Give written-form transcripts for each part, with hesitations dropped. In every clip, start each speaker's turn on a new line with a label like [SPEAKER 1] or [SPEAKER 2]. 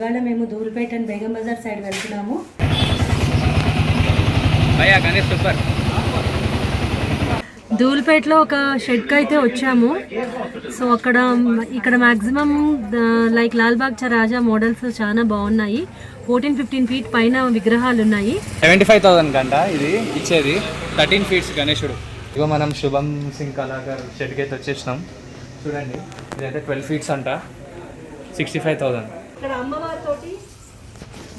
[SPEAKER 1] ఇవాళ మేము Dhoolpet and Begum Bazar side వెళ్తున్నాము. ధూల్పేటలో ఒక షెడ్కి అయితే వచ్చాము. సో ఇక్కడ maximum like Lalbaug Raja models చాలా బాగున్నాయి. 14-15 ఫీట్ పైన విగ్రహాలు ఉన్నాయి.
[SPEAKER 2] 75,000 కంట ఇది ఇచ్చేది. 13 ఫీట్స్ గణేశుడు. ఇగో మనం శుభం సింగ్ కళాకారు షెడ్కి అయితే వచ్చేసినాం. చూడండి ఇదైతే 12 ఫీట్స్ అంట. 65,000.
[SPEAKER 1] ఇక్కడ అమ్మవారితోటి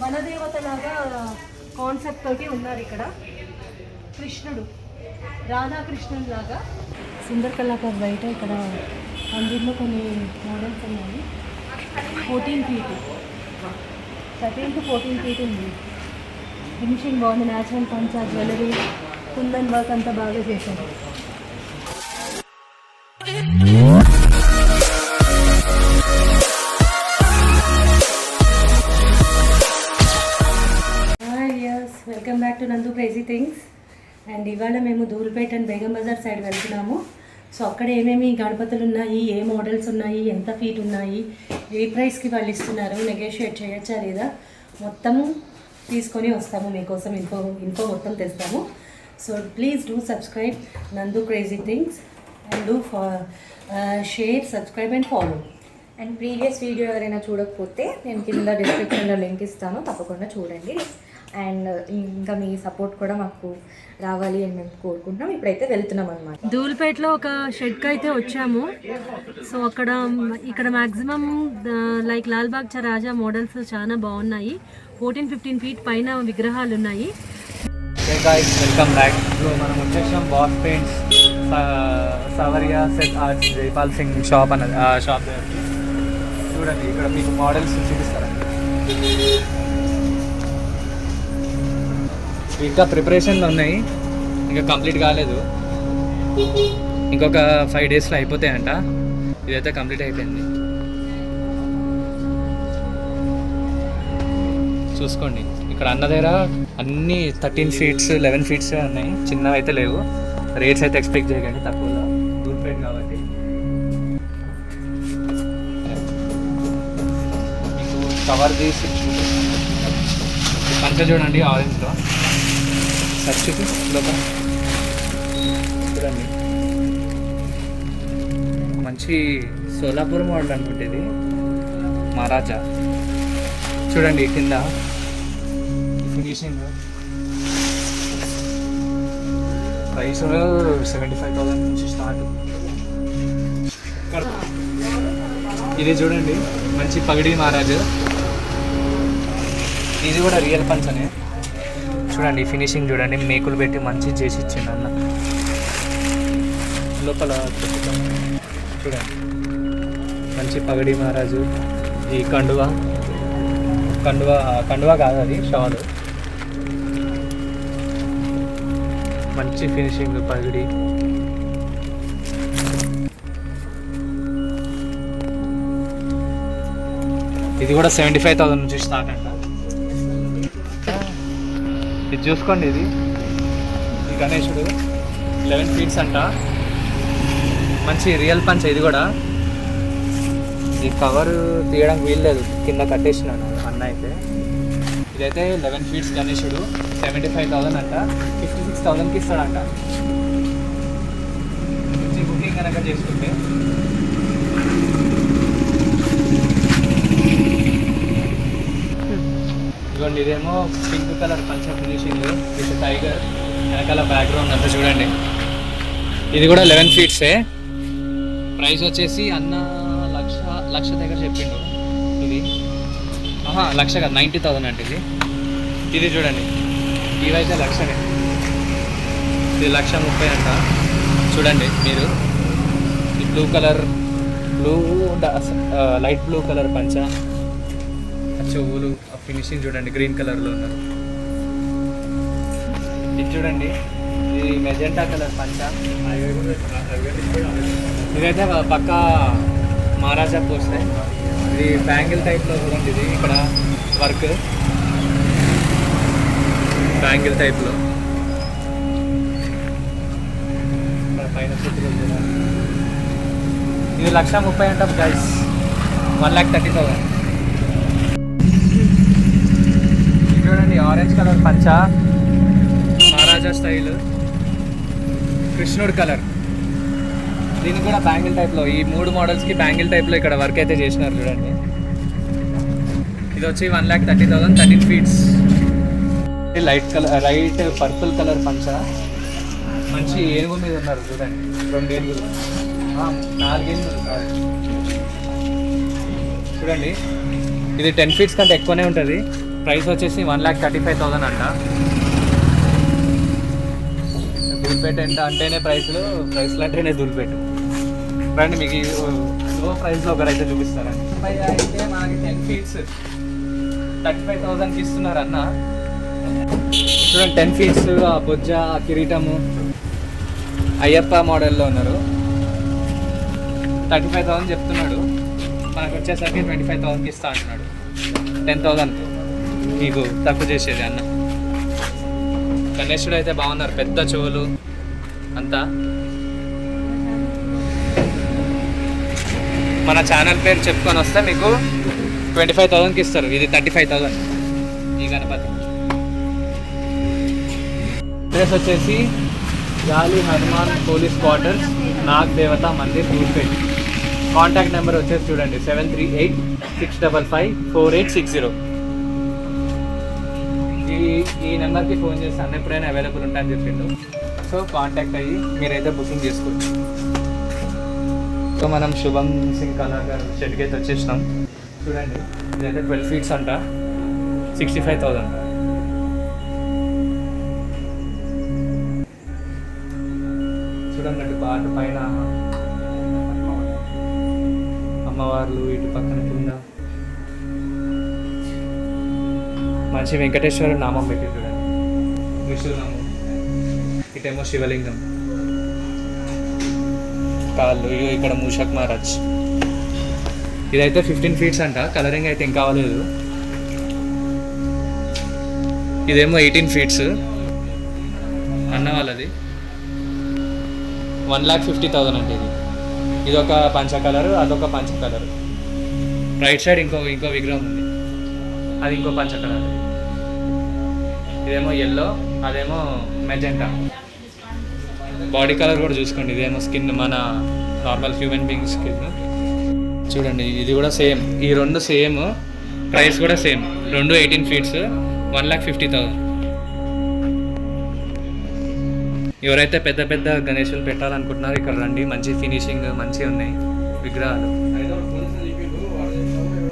[SPEAKER 1] వనదేవత లాగా కాన్సెప్ట్ తోటి ఉన్నారు. ఇక్కడ కృష్ణుడు రాధాకృష్ణుడు లాగా సుందర్ కళాకారు బయట ఇక్కడ అందులో కొన్ని మోడల్స్ ఉన్నాయి. 14 ఫీట్ 13 to 14 ఫీట్ ఉంది. ఫినిషింగ్ బాగుంది. న్యాచురల్ పంచా జ్యువెలరీ కుందన్ వర్క్ అంతా బాగా చేశారు. వెల్కమ్ బ్యాక్ టు నందు క్రేజీ థింగ్స్. అండ్ ఇవాళ మేము ధూల్పేట అండ్ బేగం బజార్ సైడ్ వెళ్తున్నాము. సో అక్కడ ఏమేమి గణపతులు ఉన్నాయి, ఏ మోడల్స్ ఉన్నాయి, ఎంత ఫీట్ ఉన్నాయి, ఏ ప్రైస్కి వాళ్ళు ఇస్తున్నారు, నెగోషియేట్ చేయొచ్చా లేదా, మొత్తం తీసుకొని వస్తాము. మీకోసం ఇన్ఫో మొత్తం తెస్తాము. సో ప్లీజ్ డూ సబ్స్క్రైబ్ నందు crazy things and do share, subscribe and follow.
[SPEAKER 3] And previous video ఎవరైనా చూడకపోతే నేను కింద డిస్క్రిప్షన్లో లింక్ ఇస్తాను, తప్పకుండా చూడండి. అండ్ ఇంకా మీ సపోర్ట్ కూడా మాకు రావాలి అని మేము కోరుకుంటున్నాం. ఇప్పుడైతే వెళ్తున్నాం అనమాట.
[SPEAKER 1] ధూల్పేటలో ఒక షెడ్కి అయితే వచ్చాము. సో ఇక్కడ maximum like Lalbaug Raja models చాలా బాగున్నాయి. 14-15 ఫీట్ పైన విగ్రహాలు ఉన్నాయి.
[SPEAKER 2] Welcome back. మనం వచ్చేసాం Boss paints Sawariya set arts Jaipal Singh shop అన్నది. ఆ షాప్ చూడండి, ఇక్కడ మీకు మోడల్స్ చూపిస్తారండి. ఇంకా ప్రిపరేషన్లో ఉన్నాయి, ఇంకా కంప్లీట్ కాలేదు. ఇంకొక 5 డేస్లో అయిపోతాయంట. ఇదైతే కంప్లీట్ అయిపోయింది. చూసుకోండి, ఇక్కడ అన్న దగ్గర అన్నీ 13 ఫీట్స్ 11 ఫీట్స్ ఉన్నాయి. చిన్నవి అయితే లేవు. రేట్స్ అయితే ఎక్స్పెక్ట్ చేయకండి, తక్కువలో. ధూల్పేట కాబట్టి మీకు కవర్ తీసి పంచ చూడండి, ఆరెంజ్లో సచ్చుకి లోపల చూడండి. మంచి సోలాపూర్ మోడల్ అనుకుంటే ఇది మహారాజా. చూడండి కింద ఫినిషింగ్. ప్రైస్ 75,000 నుంచి స్టార్ట్. ఇది చూడండి, మంచి పగిడి మహారాజు. ఇది కూడా రియల్ పంచనే. చూడండి ఫినిషింగ్ చూడండి, మేకులు పెట్టి మంచి చేసి ఇచ్చిండు అన్న. లోపల చూడండి మంచి పగడి మహారాజు. ఈ కండువా కాదు, అది షాలు. మంచి ఫినిషింగ్ పగడి. ఇది కూడా 75,000 నుంచి స్టార్ట్ అంట. ఇది చూసుకోండి, ఇది ఈ గణేశుడు 11 ఫీట్స్ అంట. మంచి రియల్ పంచ్. ఇది కూడా ఈ కవర్ తీయడానికి వీల్లేదు, కింద కట్టేసినాను అన్న అయితే. ఇదైతే 11 ఫీట్స్ గణేశుడు 75,000 అంట. 56,000కి ఇస్తాడంట. మంచి బుకింగ్ కనుక చేసుకుంటే. ఇదిగోండి, ఇదేమో పింక్ కలర్ పంచ ఫినిషింగ్ విత్ టైగర్ వెనకాల బ్యాక్గ్రౌండ్ అంతా చూడండి. ఇది కూడా 11 ఫీట్సే. ప్రైస్ వచ్చేసి అన్న లక్ష దగ్గర చెప్పిండు. ఇది లక్ష కాదు, 90,000 అంటే ఇది చూడండి. ఇవైతే లక్షనే. ఇది 1,30,000 అంట. చూడండి మీరు, ఈ లైట్ బ్లూ కలర్ పంచ, చెవులు, ఫినిషింగ్ చూడండి, గ్రీన్ కలర్లో ఉన్నారు. ఇది చూడండి, ఇది మెజెంటా కలర్ పంచ. ఇదైతే పక్కా మహారాజా పోస్తే. ఇది బ్యాంగిల్ టైప్లో చూడండి. ఇది ఇక్కడ వర్క్ బ్యాంగిల్ టైప్లో. ఇక్కడ పైన ఇది 1,30,000 అంట గైస్. 1,30,000. ఆరెంజ్ కలర్ పంచ మహారాజా స్టైల్ కృష్ణుడు కలర్. దీనికి కూడా బ్యాంగిల్ టైప్లో, ఈ 3 మోడల్స్కి బ్యాంగిల్ టైప్లో ఇక్కడ వర్క్ అయితే చేసినారు చూడండి. ఇది వచ్చి 1,30,000 13 ఫీట్స్. లైట్ పర్పుల్ కలర్ పంచ, మంచి ఏనుగు మీద ఉన్నారు చూడండి, 2 ఏనుగులు 4 ఏనుగులు చూడండి. ఇది 10 ఫీట్స్ కంటే ఎక్కువనే ఉంటుంది. ప్రైస్ వచ్చేసి 1,35,000 అంట. ధూల్పేట అంటేనే ప్రైస్లు అంటేనే ధూల్పేట. రండి మీకు లో ప్రైస్లో ఒకరైతే చూపిస్తారండి. అయితే మనకి 10 ఫీట్స్ 35,000కి ఇస్తున్నారు అన్న. చూడండి 10 ఫీట్స్, ఆ బొజ్జ, ఆ కిరీటము అయ్యప్ప మోడల్లో ఉన్నారు. 35,000 చెప్తున్నాడు, మనకు వచ్చేసరికి 25,000కి ఇస్తా అంటున్నాడు. 10,000 మీకు తక్కువ చేసేది అన్న. గణేశుడు అయితే బాగున్నారు, పెద్ద చెవులు అంతా. మన ఛానల్ పేరు చెప్పుకొని వస్తే మీకు 25,000కి ఇస్తారు. ఇది 35,000 ఈ గణపతి. అడ్రస్ వచ్చేసి గాలి హనుమాన్ పోలీస్ క్వార్టర్స్, నాగ్ దేవత మందిర్, ధూల్పేట. కాంటాక్ట్ నెంబర్ వచ్చేసి చూడండి 7386554860. ఈ నెంబర్కి ఫోన్ చేసి అన్న ఎప్పుడైనా అవైలబుల్ ఉంటాయని చెప్పిండు. సో కాంటాక్ట్ అయ్యి మీరైతే బుకింగ్ చేసుకోవచ్చు. సో మనం శుభం సింగ్ కళాగారు షెడ్కి అయితే వచ్చేసినాం. చూడండి ఇదైతే 12 ఫీట్స్ అంట, 65,000. చూడండి అటు పాటు పైన అమ్మవార్లు, ఇటు పక్కన కింద మంచి వెంకటేశ్వర నామం పెట్టి చూడండి, త్రిశూలము, ఇటేమో శివలింగం, కాళ్ళు, ఇక్కడ మూషక్ మహారాజ్. ఇదైతే 15 ఫీట్స్ అంట. కలరింగ్ అయితే ఇంకా అవ్వలేదు. ఇదేమో 18 ఫీట్స్ అన్న వాళ్ళది. 1,50,000 అంటే ఇది ఒక పంచ కలరు, అదొక పంచ కలరు. రైట్ సైడ్ ఇంకో విగ్రహం ఉంది, అది ఇంకో పంచ కలర్. ఇదేమో ఎల్లో, అదేమో మెజెంటా. బాడీ కలర్ కూడా చూసుకోండి. ఇదేమో స్కిన్ మన నార్మల్ హ్యూమన్ బీయింగ్ స్కిన్. చూడండి ఇది కూడా సేమ్, ఈ 2 సేమ్, ప్రైస్ కూడా సేమ్. 2 18 ఫీట్స్, 1,50,000. ఎవరైతే పెద్ద పెద్ద గణేషులు పెట్టాలనుకుంటున్నారో ఇక్కడ రండి, మంచి ఫినిషింగ్ మంచిగా ఉన్నాయి విగ్రహాలు.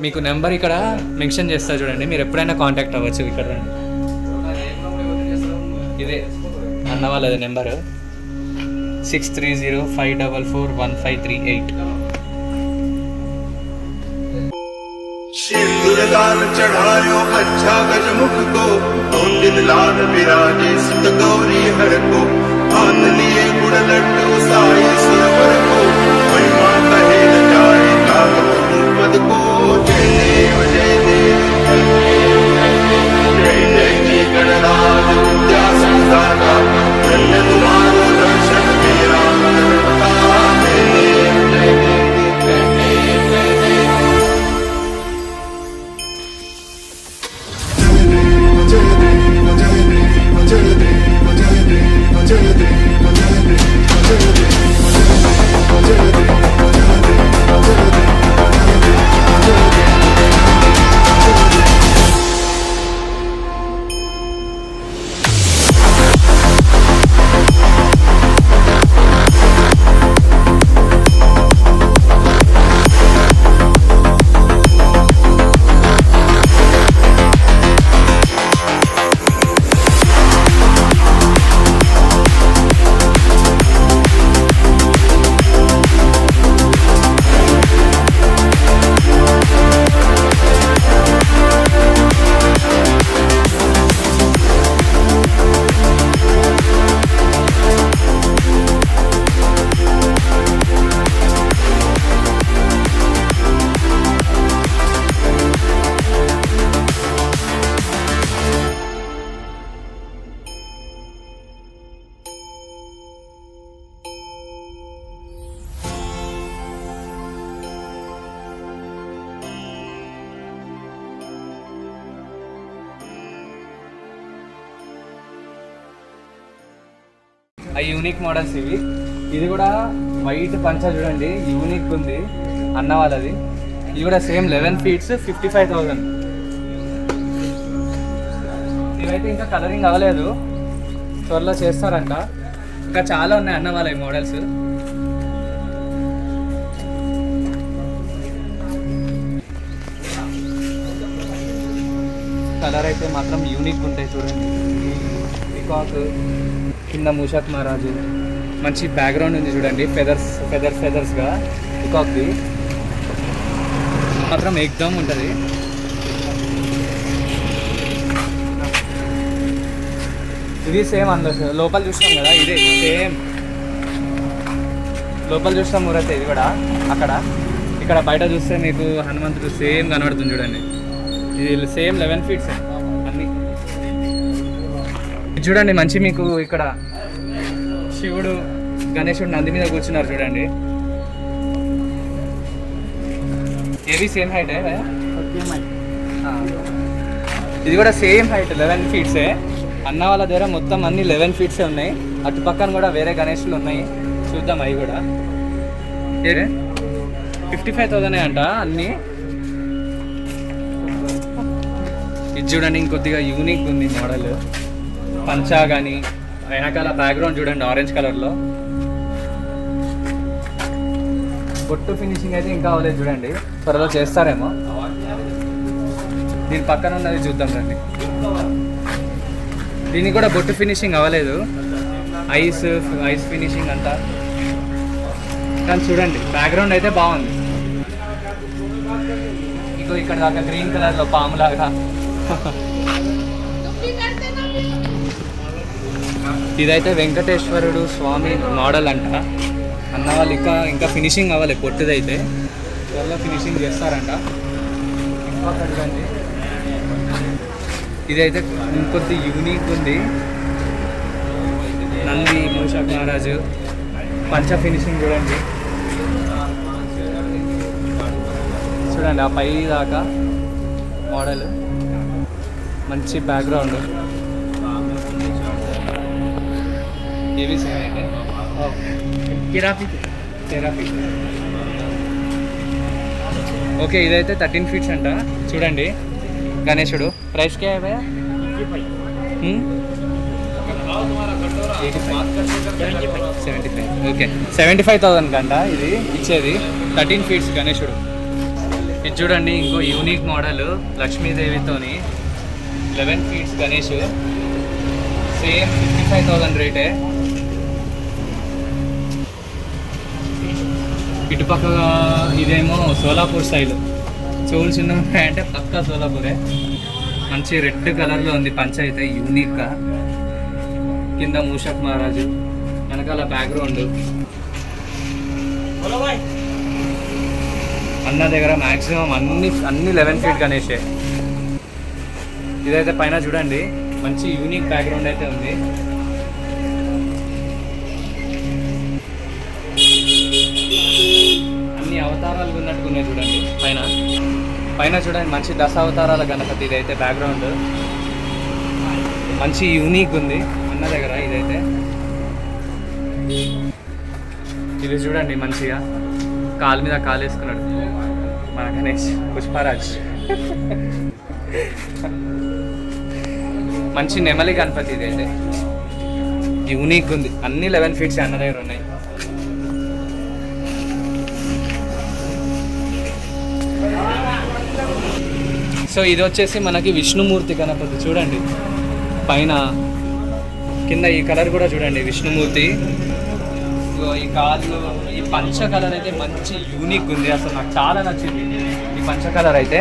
[SPEAKER 2] మీకు నెంబర్ ఇక్కడ మెన్షన్ చేస్తా చూడండి, మీరు ఎప్పుడైనా కాంటాక్ట్ అవ్వచ్చు. ఇక్కడ రండి, ఇదే అన్న వాళ్ళది నెంబరు 6305441538.
[SPEAKER 4] सिंदूरदान चढ़ायो अच्छा गजमुख को, 2 दिन लाल विराजे सुत गौरी हर को, आन लिए गुड़ लड्डू साई सुरवर को, महिमा कहे न जाए कागप पद को। जय देव जय देव जय जय जी गणराज विद्या संसारा, धन्य तुम्हारो दर्शन मेरा मन रखता। जय देव जय देव जय देव जय देव।
[SPEAKER 2] ఆ యూనిక్ మోడల్స్ ఇవి. ఇది కూడా వైట్ పంచ చూడండి, యూనిక్ ఉంది అన్న వాళ్ళది. ఇది కూడా సేమ్ 11 ఫీట్స్ 55,000. ఇవైతే ఇంకా కలరింగ్ అవ్వలేదు, త్వరలో చేస్తారంట. ఇంకా చాలా ఉన్నాయి అన్న వాళ్ళ మోడల్స్. కలర్ అయితే మాత్రం యూనిక్ ఉంటాయి చూడండి. పికాక్ కింద మూషక్ మహారాజు, మంచి బ్యాక్గ్రౌండ్ ఉంది చూడండి, ఫెదర్స్గా పికాక్ది మాత్రం ఎక్దమ్ ఉంటుంది. ఇది సేమ్ అందులో లోపల చూస్తాం కదా, ఇదే సేమ్ లోపల చూస్తాం ఊరైతే ఇది కూడా అక్కడ. ఇక్కడ బయట చూస్తే మీకు హనుమంతుడు సేమ్ కనబడుతుంది చూడండి. ఇది సేమ్ 11 ఫీట్స్ అన్నీ. చూడండి మంచి మీకు ఇక్కడ శివుడు గణేశుడు నంది మీద కూర్చున్నారు చూడండి. ఏవి సేమ్ హైట్. ఇది కూడా సేమ్ హైట్ 11 ఫీట్సే. అన్న వాళ్ళ దగ్గర మొత్తం అన్ని 11 ఫీట్సే ఉన్నాయి. అటు పక్కన కూడా వేరే గణేషులు ఉన్నాయి, చూద్దాం అవి కూడా. 55,000 అంట అన్నీ. ఇది చూడండి ఇంకొద్దిగా యూనిక్ ఉంది మోడల్. పంచా కానీ వెనకాల బ్యాక్గ్రౌండ్ చూడండి ఆరెంజ్ కలర్లో. బొట్టు ఫినిషింగ్ అయితే ఇంకా అవ్వలేదు చూడండి, త్వరలో చేస్తారేమో. దీని పక్కన ఉన్నది చూద్దాం రండి. దీనికి కూడా బొట్టు ఫినిషింగ్ అవ్వలేదు, ఐస్ ఫినిషింగ్ అంతా. కానీ చూడండి బ్యాక్గ్రౌండ్ అయితే బాగుంది. ఇంకో ఇక్కడ దాకా గ్రీన్ కలర్లో పాములాగా. ఇదైతే వెంకటేశ్వరుడు స్వామి మోడల్ అంట. అన్న వాళ్ళు ఇంకా ఫినిషింగ్ అవ్వాలి, పొట్టుదైతే త్వరలో ఫినిషింగ్ చేస్తారంట. చూడండి ఇదైతే ఇంకొద్ది యూనిక్ ఉంది. నంది మూషక్ మహారాజు పంచ ఫినిషింగ్ చూడండి. చూడండి ఆ పై దాకా మోడల్, మంచి బ్యాక్గ్రౌండ్. ఇవి సేమ్ అయితే థెరపీ. ఓకే ఇదైతే 13 ఫీట్స్ అంట చూడండి గణేశుడు. ప్రైస్ క్యా హై భయ్యా? 75. ఓకే 75,000 కంట ఇది ఇచ్చేది. 13 ఫీట్స్ గణేశుడు. ఇది చూడండి ఇంకో యూనిక్ మోడల్ లక్ష్మీదేవితోని 11 ఫీట్స్ గణేష్. సేమ్ 55,000 రేటే. ఇటుపక్కగా ఇదేమో సోలాపూర్ స్టైల్. చెవులు చిన్న ఉంటాయంటే పక్కా సోలాపూరే. మంచి రెడ్ కలర్లో ఉంది పంచ అయితే యూనిక్గా. కింద మూషక్ మహారాజు, వెనకాల బ్యాక్గ్రౌండ్. అన్న దగ్గర మ్యాక్సిమం అన్ని 11 ఫీట్ గణేషే. ఇదైతే పైన చూడండి మంచి యూనిక్ బ్యాక్గ్రౌండ్ అయితే ఉంది. అన్ని అవతారాలు ఉన్నట్టుకున్నాయి చూడండి పైన చూడండి మంచి దశావతారాల గణపతి. ఇదైతే బ్యాక్గ్రౌండ్ మంచి యూనిక్ ఉంది అన్న దగ్గర. ఇదైతే ఇది చూడండి మంచిగా కాలు మీద కాలు వేసుకున్నాడు మన గణేష్ పుష్పరాజ్. మంచి నెమలి గణపతి. ఇదైతే యూనిక్ ఉంది. అన్ని 11 ఫీట్స్ అన్న దగ్గర ఉన్నాయి. సో ఇది వచ్చేసి మనకి విష్ణుమూర్తి గణపతి చూడండి. పైన కింద ఈ కలర్ కూడా చూడండి విష్ణుమూర్తి. ఈ కాళ్ళు ఈ పంచ కలర్ అయితే మంచి యూనిక్ ఉంది. అసలు నాకు చాలా నచ్చింది ఈ పంచ కలర్ అయితే.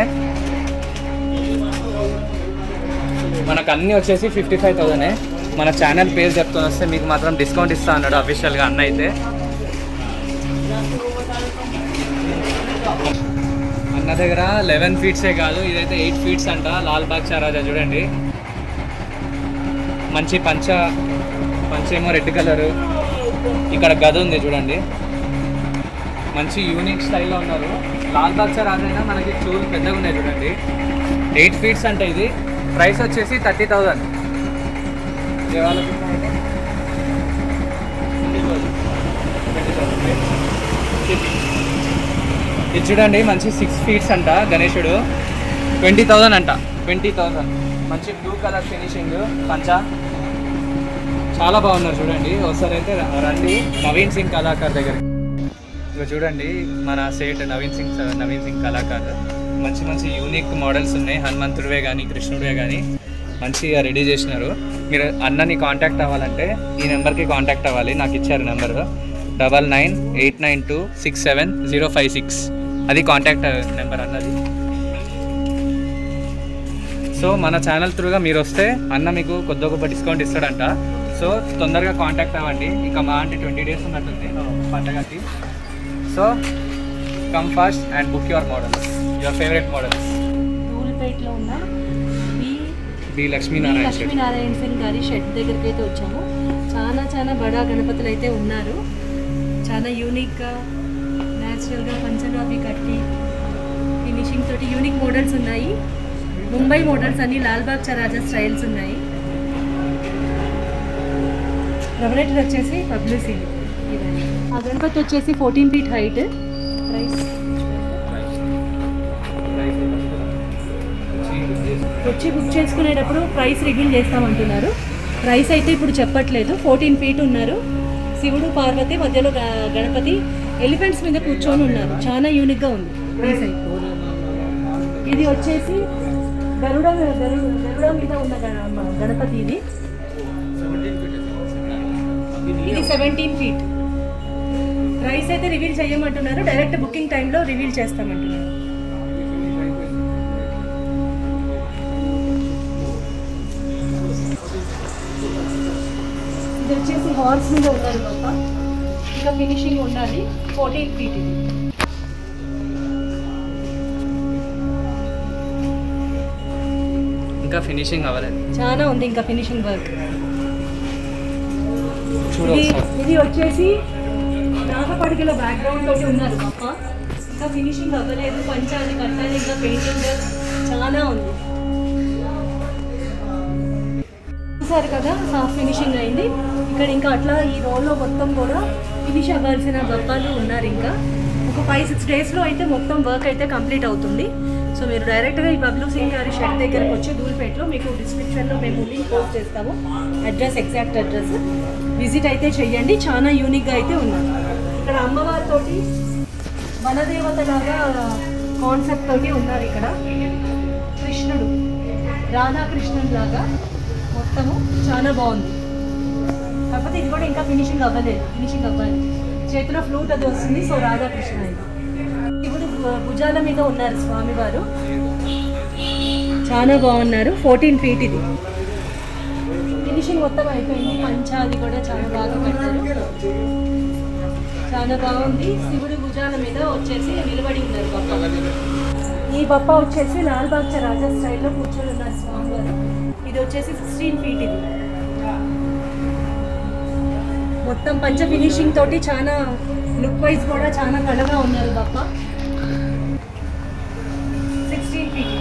[SPEAKER 2] మనకు అన్నీ వచ్చేసి 55,000. మన ఛానల్ పేరు చెప్తూ వస్తే మీకు మాత్రం డిస్కౌంట్ ఇస్తా అన్నాడు అఫీషియల్గా అన్న అయితే. అన్న దగ్గర 11 ఫీట్సే కాదు, ఇదైతే 8 ఫీట్స్ అంట. లాల్బాగ్ చారాజా చూడండి. మంచి పంచేమో రెడ్ కలరు. ఇక్కడ గద ఉంది చూడండి, మంచి యూనిక్ స్టైల్లో ఉన్నారు. లాల్బాగ్ చారాజా అయినా మనకి చూలు పెద్దగా ఉన్నాయి చూడండి. 8 ఫీట్స్ అంటే ఇది. ప్రైస్ వచ్చేసి 30,000. ఇది చూడండి మంచి 6 feet అంట గణేశుడు, 20,000 అంట. 20,000 మంచి బ్లూ కలర్ ఫినిషింగ్ పంచ, చాలా బాగున్నారు చూడండి. ఒకసారి అయితే రండి నవీన్ సింగ్ కళాకార్ దగ్గరికి. ఇక చూడండి మన సేట్ నవీన్ సింగ్ కళాకార్. మంచి మంచి యూనిక్ మోడల్స్ ఉన్నాయి, హనుమంతుడివే కానీ కృష్ణుడివే కానీ మంచిగా రెడీ చేసినారు. మీరు అన్నని కాంటాక్ట్ అవ్వాలంటే ఈ నెంబర్కి కాంటాక్ట్ అవ్వాలి, నాకు ఇచ్చారు నెంబరు 9989267056. అది కాంటాక్ట్ నెంబర్ అన్నది. సో మన ఛానల్ త్రూగా మీరు వస్తే అన్న మీకు కొద్ది గొప్ప డిస్కౌంట్ ఇస్తాడంట. సో తొందరగా కాంటాక్ట్ అవ్వండి, ఇంకా మా అంటే 20 days ఉన్నట్టుంది పండగకి. So come fast and book your models, your favourite models.
[SPEAKER 1] ధూల్పేట్లో ఉన్న
[SPEAKER 2] బి లక్ష్మీనారాయణ
[SPEAKER 1] సింగ్ గారి షెడ్ దగ్గరికి అయితే వచ్చాము. చాలా బడా గణపతులు అయితే ఉన్నారు. చాలా యూనిక్గా న్యాచురల్గా పంచలు అవి కట్టి ఫినిషింగ్ తోటి యూనిక్ మోడల్స్ ఉన్నాయి. ముంబై మోడల్స్ అన్ని లాల్బాగ్ చరాజా స్టైల్స్ ఉన్నాయి. రెవరేటర్ వచ్చేసి పబ్లిసిటీ. ఆ గణపతి వచ్చేసి 14 feet హైట్. ప్రైస్ వచ్చి బుక్ చేసుకునేటప్పుడు ప్రైస్ రివీల్ చేస్తామంటున్నారు. ప్రైస్ అయితే ఇప్పుడు చెప్పట్లేదు. 14 feet ఉన్నారు. శివుడు పార్వతి మధ్యలో గణపతి ఎలిఫెంట్స్ మీద కూర్చొని ఉన్నారు. చాలా యూనిక్గా ఉంది ప్రైస్ అయితే. ఇది వచ్చేసి గరుడ మీద ఉన్న గణపతి. ఇది 17 feet. ప్రైస్ అయితే రివీల్ చేయమంటున్నారు. డైరెక్ట్ బుకింగ్ టైంలో రివీల్ చేస్తామంటున్నారు. ఇది వచ్చేసి హార్స్ మీద ఉన్నారు గొప్ప. ఇంకా ఫినిషింగ్ ఉండాలి. 14 feet ఇది.
[SPEAKER 2] ఇంకా ఫినిషింగ్ అవ్వలేదు,
[SPEAKER 1] చాలా ఉంది ఇంకా ఫినిషింగ్ వర్క్.
[SPEAKER 2] చూడండి.
[SPEAKER 1] ఇది వచ్చేసి నాగపడికల బ్యాక్గ్రౌండ్ తోటి ఉన్నారు గొప్ప. ఇంకా ఫినిషింగ్ అవ్వలేదు. పంచాలి కట్టాలి, ఇంకా పెయింటింగ్ చాలా ఉంది. చూసారు కదా, సాఫ్ట్ ఫినిషింగ్ అయింది. ఇక్కడ ఇంకా అట్లా ఈ రోల్లో మొత్తం కూడా ఫినిష్ అవ్వాల్సిన గప్పాలు ఉన్నారు. ఇంకా ఒక 5-6 daysలో అయితే మొత్తం వర్క్ అయితే కంప్లీట్ అవుతుంది. సో మీరు డైరెక్ట్గా ఈ బబ్లు సింగ్ గారి షెడ్ దగ్గరకు వచ్చి ధూల్పేట్లో మీకు డిస్క్రిప్షన్లో మేము లింక్ పోస్ట్ చేస్తాము. అడ్రస్, ఎగ్జాక్ట్ అడ్రస్ విజిట్ అయితే చెయ్యండి. చాలా యూనిక్గా అయితే ఉన్నారు. ఇక్కడ అమ్మవారితోటి వనదేవత లాగా కాన్సెప్ట్ తోటి ఉన్నారు. ఇక్కడ కృష్ణుడు రాధాకృష్ణుడు లాగా మొత్తము చాలా బాగుంది. కాకపోతే ఇది కూడా ఇంకా ఫినిషింగ్ అవ్వలేదు. ఫినిషింగ్ అవ్వాలి. చేతిలో ఫ్లూట్ అది వస్తుంది. సో రాధాకృష్ణ ఇది. శివుడు భుజాల మీద ఉన్నారు స్వామివారు. చాలా బాగున్నారు. 14 feet ఇది. ఫినిషింగ్ మొత్తం అయిపోయింది. పంచ అది కూడా చాలా బాగా కట్టారు. చాలా బాగుంది. శివుడి భుజాల మీద వచ్చేసి నిలబడి ఉన్నారు బప్ప. ఈ బప్ప వచ్చేసి లాల్బాగ్ చరాజా స్టైల్లో కూర్చొని ఉన్నారు స్వామివారు. ఇది వచ్చేసి 16 feet ఇది. మొత్తం పంచ ఫినిషింగ్ తోటి చాలా లుక్ వైజ్ కూడా చాలా కళగా ఉన్నారు బప్ప. 16 feet.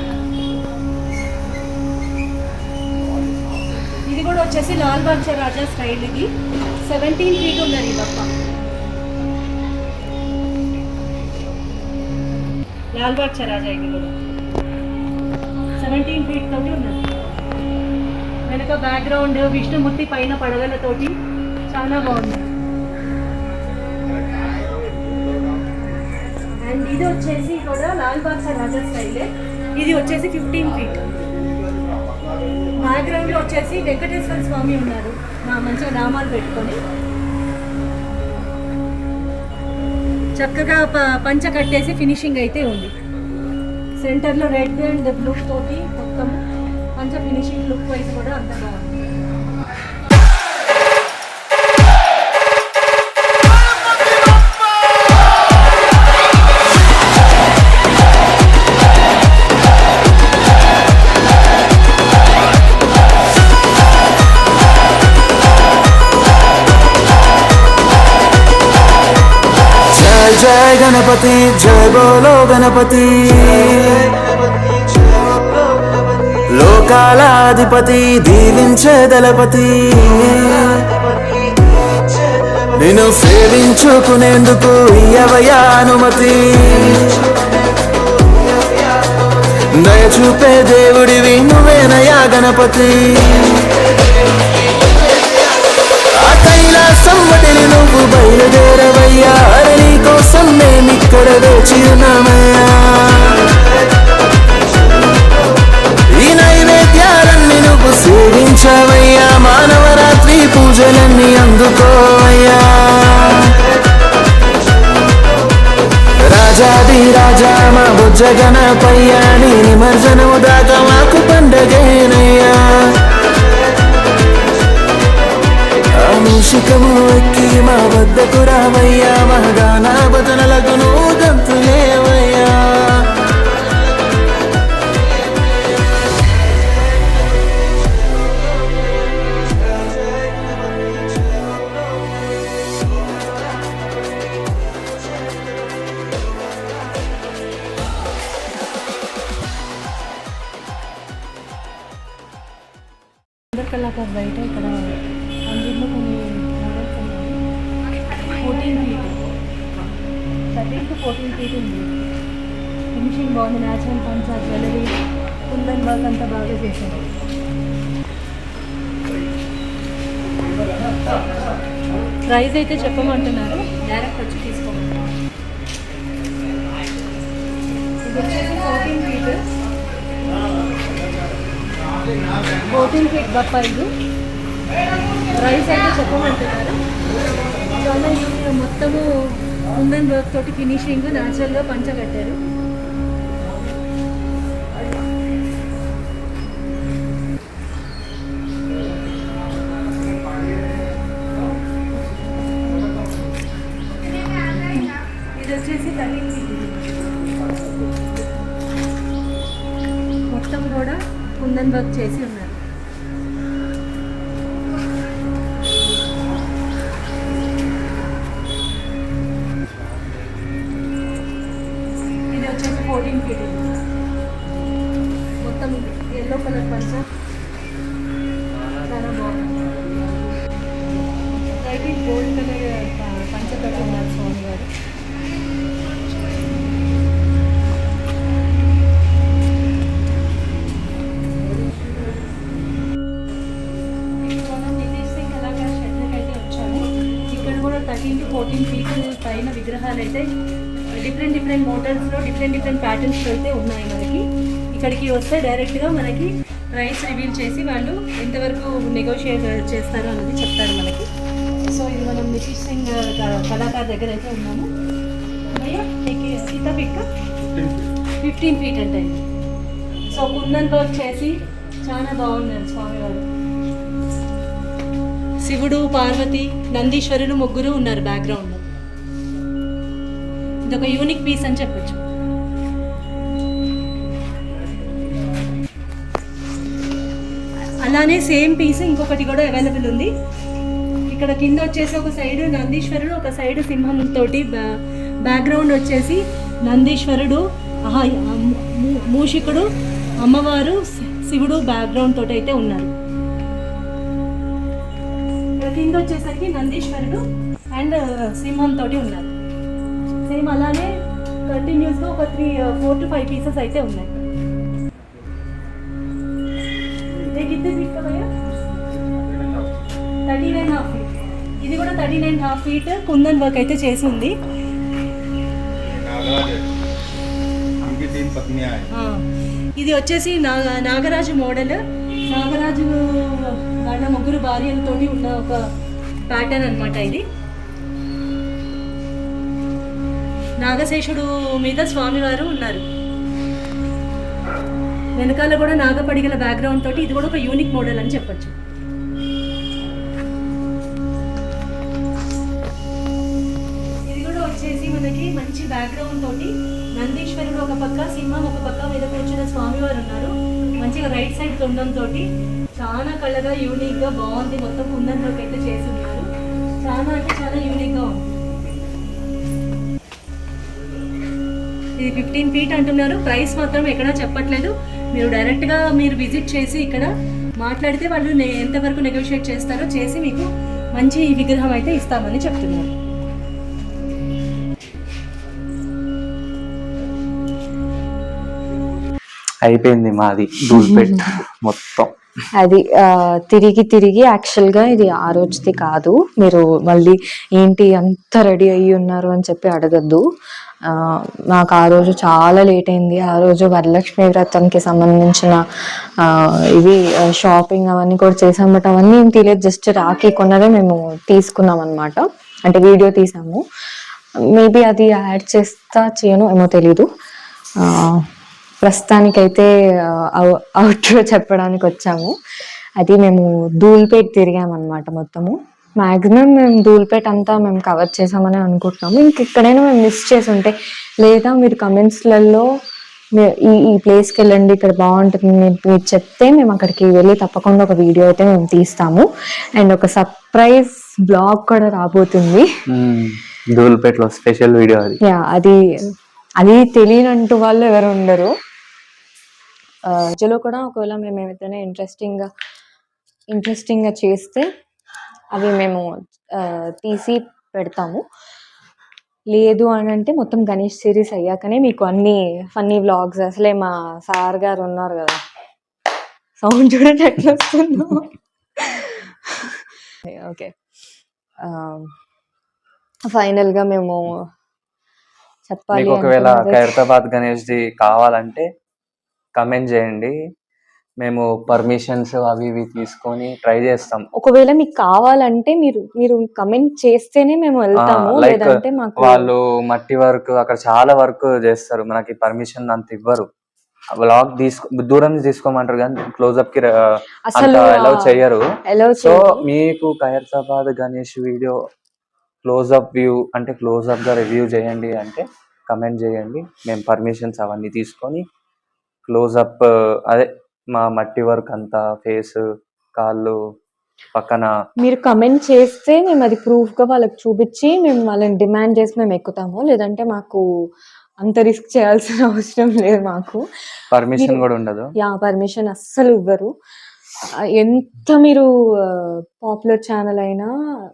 [SPEAKER 1] ఇది కూడా వచ్చేసి లాల్బాగ్ చరాజా స్టైల్. ఇది 17 feet ఉన్నారు ఈ బప్ప. లాల్బాగ్ చరాజా ఇది కూడా 17 feet తోటి ఉన్నారు. వెనక బ్యాక్గ్రౌండ్ విష్ణుమూర్తి పైన పడగలతోటి చాలా బాగుంది. అండ్ ఇది వచ్చేసి కూడా లాల్బాగ్ చరాజా స్టైలే. ఇది వచ్చేసి 15 feet. బ్యాక్గ్రౌండ్లో వచ్చేసి వెంకటేశ్వర స్వామి ఉన్నారు మంచిగా నామాలు పెట్టుకొని. చక్కగా పంచ కట్టేసి ఫినిషింగ్ అయితే ఉంది. సెంటర్లో రెడ్ అండ్ బ్లూ తోటి మొత్తం పంచ ఫినిషింగ్ లుక్ వైజ్ కూడా అంత బాగుంది.
[SPEAKER 5] जय गणपति जय बोलो गणपति लोकालाधिपति दीविंचे दलपति నేను సేవించుకునేందుకు ఇయ్యవయ్యా అనుమతి. దయ చూపే దేవుడివి నువ్వేనయ్యా గణపతి. ఆ కైలాసం వదిలి నువ్వు బయలుదేరవయ్యా, నీ కోసం మేమిక్కడ వేచి ఉన్నామయ్యా. ఈ నైవేద్యాలన్నీ నువ్వు సేవించవయ్యా, మానవరాత్రి పూజలన్నీ అందుకోవయ్యా. రాజాది రాజా మా బుజ్జ గణపయ్యా, నీ నిమజ్జనము దాకా మాకు పండగేనయ్యా. మూషికము ఎక్కి మా వద్దకు రావయ్యా, మా గానా భజనలకు నువ్వు గంతులేవయ్యా.
[SPEAKER 1] కళాకారు బయట ఇక్కడ అందులో కొన్ని మోడల్స్ ఉన్నాయి. 14 feet 13 to 14 feet ఉంది. ఫినిషింగ్ బాగుంది. న్యాచురల్ పంచ జ్యువెలరీ కుందన్ వర్క్ అంతా బాగా చేశారు. ప్రైస్ అయితే చెప్పమంటున్నారు, డైరెక్ట్ వచ్చి తీసుకోమంటున్నారు. ఇది వచ్చేసి 14 feet గప్ప. ఇది ప్రైస్ అయితే చెప్పమంటున్నారు. చాలా మొత్తము కుందన్ వర్క్ తోటి ఫినిషింగ్ న్యాచురల్గా పంచ కట్టారు. ఇది వచ్చేసి 13 feet. మొత్తం కూడా కుందన్ వర్క్ చేసి ఉన్నారు. ఇది వచ్చేసి 14 feet. మొత్తం ఎల్లో కలర్ పంచ చాలా బాగుంది. లైట్ గోల్డ్ కలర్ పంచ పెట్టి ఉన్నారు స్వామి గారు. ఇక్కడ కూడా 13 to 14 feet పైన విగ్రహాలు అయితే డిఫరెంట్ మోడల్స్లో డిఫరెంట్ ప్యాటర్న్స్లో అయితే ఉన్నాయి మనకి. ఇక్కడికి వస్తే డైరెక్ట్గా మనకి ప్రైస్ రివీల్ చేసి వాళ్ళు ఎంతవరకు నెగోషియేట్ చేస్తారు అన్నది చెప్తారు మనకి. సో ఇది మనం నితీష్ సింగ్ కళాకారు దగ్గర అయితే ఉన్నాము. సీతా పిక్ 15 feet అంటే ఇది. సో కుందన్ వర్క్ చేసి చాలా బాగున్నారు స్వామివారు. శివుడు, పార్వతి, నందీశ్వరులు ముగ్గురు ఉన్నారు బ్యాక్గ్రౌండ్లో. ఇదొక యూనిక్ పీస్ అని చెప్పొచ్చు. అలానే సేమ్ పీస్ ఇంకొకటి కూడా అవైలబుల్ ఉంది. ఇక్కడ కింద వచ్చేసి ఒక సైడ్ నందీశ్వరుడు, ఒక సైడ్ సింహం తోటి బ్యాక్గ్రౌండ్ వచ్చేసి నందీశ్వరుడు, మూషికుడు, అమ్మవారు, శివుడు బ్యాక్గ్రౌండ్ తోటి అయితే ఉన్నారు. కింద వచ్చేసరికి నందీశ్వరుడు అండ్ సింహం తోటి ఉన్నారు. సేమ్ అలానే కంటిన్యూస్గా ఒక 4 to 5 పీసెస్ అయితే ఉన్నాయి. కింద 13.5 feet. ఇది కూడా 13.5 feet కుందన్ వర్క్ అయితే చేసి ఉంది. ఇది వచ్చేసి నాగరాజు మోడల్. నాగరాజు వాళ్ళ ముగ్గురు భార్యలతోటి ఉన్న ఒక ప్యాటర్న్ అనమాట. ఇది నాగశేషుడు మీద స్వామివారు ఉన్నారు. వెనకాల కూడా నాగపడిగల బ్యాక్గ్రౌండ్ తోటి ఇది కూడా ఒక యూనిక్ మోడల్ అని చెప్పొచ్చు. ఇది కూడా వచ్చేసి మనకి మంచి బ్యాక్గ్రౌండ్ తోటి నందీశ్వరుడు ఒక పక్క, సింహం ఒక పక్క మీద కూర్చున్న స్వామివారు ఉన్నారు. మంచిగా రైట్ సైడ్ తొండం తోటి చాలా కళ్ళగా యూనిక్గా బాగుంది. మొత్తం కుందన్లోకి అయితే చేసి ఉన్నారు. చాలా అంటే చాలా యూనిక్గా ఉంది. ఇది 15 feet అంటున్నారు. ప్రైస్ మాత్రం ఎక్కడా చెప్పట్లేదు. మీరు డైరెక్ట్గా విజిట్ చేసి ఇక్కడ మాట్లాడితే వాళ్ళు ఎంతవరకు నెగోషియేట్ చేస్తారో చేసి మీకు మంచి విగ్రహం అయితే ఇస్తామని చెప్తున్నారు.
[SPEAKER 2] అయిపోయింది మాది ధూల్పేట్ మొత్తం.
[SPEAKER 3] అది తిరిగి యాక్చువల్గా ఇది ఆ రోజుది కాదు. మీరు మళ్ళీ ఏంటి అంత రెడీ అయ్యి ఉన్నారు అని చెప్పి అడగద్దు. నాకు ఆ రోజు చాలా లేట్ అయింది. ఆ రోజు వరలక్ష్మి వ్రతంకి సంబంధించిన ఇవి షాపింగ్ అవన్నీ కూడా చేసాం. బట్ అవన్నీ ఏం తెలియదు, జస్ట్ రాఖీ కొన్నదే మేము తీసుకున్నాం అనమాట. అంటే వీడియో తీసాము. మేబీ అది యాడ్ చేస్తా చేయను ఏమో తెలీదు. ప్రస్తుతానికైతే అవుట్రో చెప్పడానికి వచ్చాము. అది మేము ధూల్పేట్ తిరిగామన్నమాట మొత్తము. మ్యాక్సిమం మేము ధూల్పేట్ అంతా మేము కవర్ చేసామని అనుకుంటున్నాము. ఇంకెక్కడైనా మేము మిస్ చేసి ఉంటే, లేదా మీరు కమెంట్స్లలో ఈ ప్లేస్కి వెళ్ళండి ఇక్కడ బాగుంటుంది మీరు చెప్తే మేము అక్కడికి వెళ్ళి తప్పకుండా ఒక వీడియో అయితే మేము తీస్తాము. అండ్ ఒక సర్ప్రైజ్ బ్లాగ్ కూడా రాబోతుంది
[SPEAKER 2] ధూల్పేట్లో, స్పెషల్ వీడియో అది.
[SPEAKER 3] అది తెలియనంటూ వాళ్ళు ఎవరు ఉండరు. మధ్యలో కూడా ఒకవేళ మేము ఏమైతేనే ఇంట్రెస్టింగ్గా చేస్తే అవి మేము తీసి పెడతాము. లేదు అని అంటే మొత్తం గణేష్ సిరీస్ అయ్యాకనే మీకు అన్ని ఫన్నీ వ్లాగ్స్. అసలే మా సార్ గారు ఉన్నారు కదా, సౌండ్ చూడండి ఎట్లా వస్తుందో. ఓకే, ఫైనల్గా మేము చెప్పాలి.
[SPEAKER 2] ఒకవేళ ఖైరతాబాద్ గణేష్ది కావాలంటే కమెంట్ చేయండి, మేము పర్మిషన్స్ అవి ఇవి తీసుకొని ట్రై చేస్తాం.
[SPEAKER 3] ఒకవేళ మీకు కావాలంటే మీరు కమెంట్ చేస్తేనే మేము వెళ్తాము. లేదంటే మాకు
[SPEAKER 2] వాళ్ళు మట్టి వర్క్ అక్కడ చాలా వర్క్ చేస్తారు, మనకి పర్మిషన్ అంత ఇవ్వరు. వ్లాగ్ దూరం తీసుకోమంటారు కానీ క్లోజ్అప్ కి అసలు అలౌ చేయరు. సో మీకు Khairatabad Ganesh video close up view అంటే క్లోజ్అప్ గా రివ్యూ చేయండి అంటే కమెంట్ చేయండి. మేము పర్మిషన్స్ అవన్నీ తీసుకొని క్లోజ్అప్ అదే మా మట్టి వర్క్ అంతా ఫేస్ కాళ్ళు పక్కన
[SPEAKER 3] మీరు కమెంట్ చేస్తే మేము అది ప్రూఫ్ గా వాళ్ళకి చూపించి మేము వాళ్ళని డిమాండ్ చేసి మేము ఎక్కుతాము. లేదంటే మాకు అంత రిస్క్ చేయాల్సిన అవసరం లేదు. మాకు
[SPEAKER 2] పర్మిషన్ కూడా ఉండదు.
[SPEAKER 3] పర్మిషన్ అస్సలు ఇవ్వరు. ఎంత మీరు పాపులర్ ఛానల్ అయినా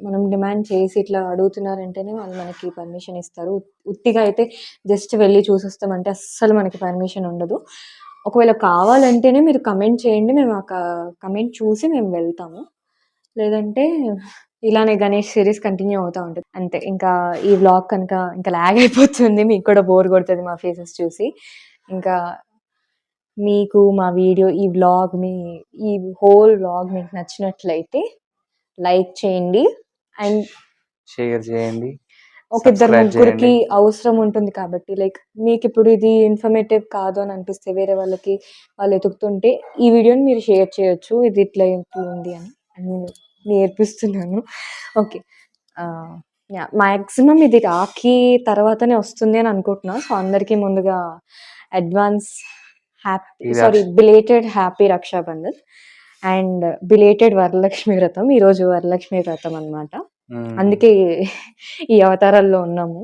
[SPEAKER 3] మనం డిమాండ్ చేసి ఇట్లా అడుగుతున్నారంటేనే వాళ్ళు మనకి పర్మిషన్ ఇస్తారు. ఉట్టిగా అయితే జస్ట్ వెళ్ళి చూసొస్తామంటే అస్సలు మనకి పర్మిషన్ ఉండదు. ఒకవేళ కావాలంటేనే మీరు కమెంట్ చేయండి, మేము ఆ కమెంట్ చూసి మేము వెళ్తాము. లేదంటే ఇలానే గణేష్ సిరీస్ కంటిన్యూ అవుతూ ఉంటుంది అంతే. ఇంకా ఈ వ్లాగ్ కనుక ఇంకా లాగ్ అయిపోతుంది, మీకు కూడా బోర్ కొడుతుంది మా ఫేసెస్ చూసి. ఇంకా మీకు మా వీడియో ఈ హోల్ వ్లాగ్ మీకు నచ్చినట్లయితే లైక్ చేయండి అండ్
[SPEAKER 2] షేర్ చేయండి.
[SPEAKER 3] ఒక ఇద్దరు ముగ్గురికి అవసరం ఉంటుంది కాబట్టి, లైక్ మీకు ఇప్పుడు ఇది ఇన్ఫర్మేటివ్ కాదు అని అనిపిస్తే వేరే వాళ్ళు ఎతుకుతుంటే ఈ వీడియోని మీరు షేర్ చేయొచ్చు. ఇది ఇట్లా ఉంది అని నేర్పిస్తున్నాను. ఓకే, మ్యాక్సిమం ఇది రాఖీ తర్వాతనే వస్తుంది అని అనుకుంటున్నా. సో అందరికీ ముందుగా advance belated happy Rakshabandhan and belated Varalakshmi Vratam. ఈరోజు వరలక్ష్మి వ్రతం అన్నమాట, అందుకే ఈ అవతారాల్లో ఉన్నాము.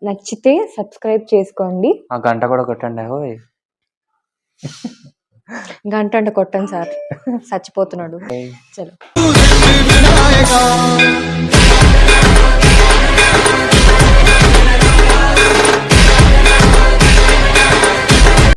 [SPEAKER 3] నచ్చితే సబ్స్క్రైబ్ చేసుకోండి.
[SPEAKER 2] గంట కూడా కొట్టండి.
[SPEAKER 3] గంట అంటే కొట్టండి సార్, చచ్చిపోతున్నాడు. చలో.